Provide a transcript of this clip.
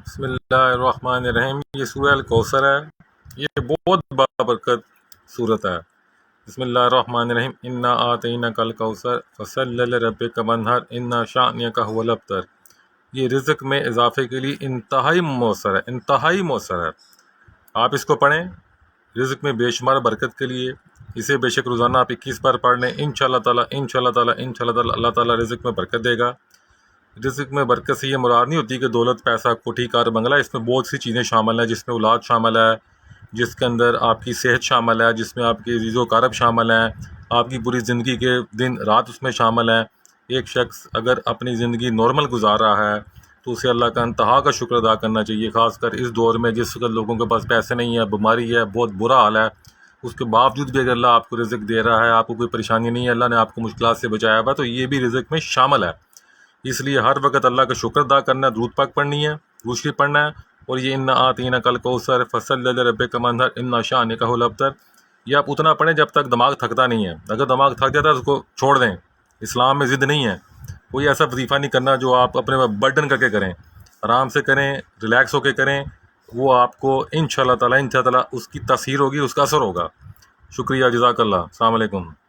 بسم اللہ الرحمن الرحیم۔ یہ سورہ الکوثر ہے، یہ بہت بابرکت صورت ہے۔ بسم اللہ الرحمن الرحیم۔ انا آتیناک الکوثر فصلی لربک وانحر ان شانئک هو الابتر۔ یہ رزق میں اضافے کے لیے انتہائی مؤثر ہے، انتہائی مؤثر ہے۔ آپ اس کو پڑھیں رزق میں بے شمار برکت کے لیے۔ اسے بے شک روزانہ آپ 21 بار پڑھ لیں، انشاءاللہ تعالیٰ اللہ تعالیٰ رزق میں برکت دے گا۔ رزق میں برکت سے یہ مراد نہیں ہوتی کہ دولت، پیسہ، کوٹھی، کار، بنگلہ۔ اس میں بہت سی چیزیں شامل ہیں، جس میں اولاد شامل ہے، جس کے اندر آپ کی صحت شامل ہے، جس میں آپ کے عزیز و اقارب شامل ہیں، آپ کی پوری زندگی کے دن رات اس میں شامل ہیں۔ ایک شخص اگر اپنی زندگی نارمل گزار رہا ہے تو اسے اللہ کا انتہا کا شکر ادا کرنا چاہیے، خاص کر اس دور میں جس وقت لوگوں کے پاس پیسے نہیں ہیں، بیماری ہے، بہت برا حال ہے۔ اس کے باوجود بھی اگر اللہ آپ کو رزق دے رہا ہے، آپ کو کوئی پریشانی نہیں ہے، اللہ نے آپ کو مشکلات سے بچایا ہوا ہے، تو یہ بھی رزق میں شامل ہے۔ اس لیے ہر وقت اللہ کا شکر ادا کرنا ہے، درود پاک پڑھنی ہے، درود شریف پڑھنا ہے، اور یہ انا آتیناک الکوثر فصلی لربک وانحر ان شانئک هو الابتر، یہ آپ اتنا پڑھیں جب تک دماغ تھکتا نہیں ہے۔ اگر دماغ تھک جاتا ہے تو اس کو چھوڑ دیں، اسلام میں ضد نہیں ہے۔ کوئی ایسا وظیفہ نہیں کرنا جو آپ اپنے برڈن کر کے کریں، آرام سے کریں، ریلیکس ہو کے کریں، وہ آپ کو انشاءاللہ تعالیٰ اس کی تاثیر ہوگی، اس کا اثر ہوگا۔ شکریہ، جزاک اللہ، السلام علیکم۔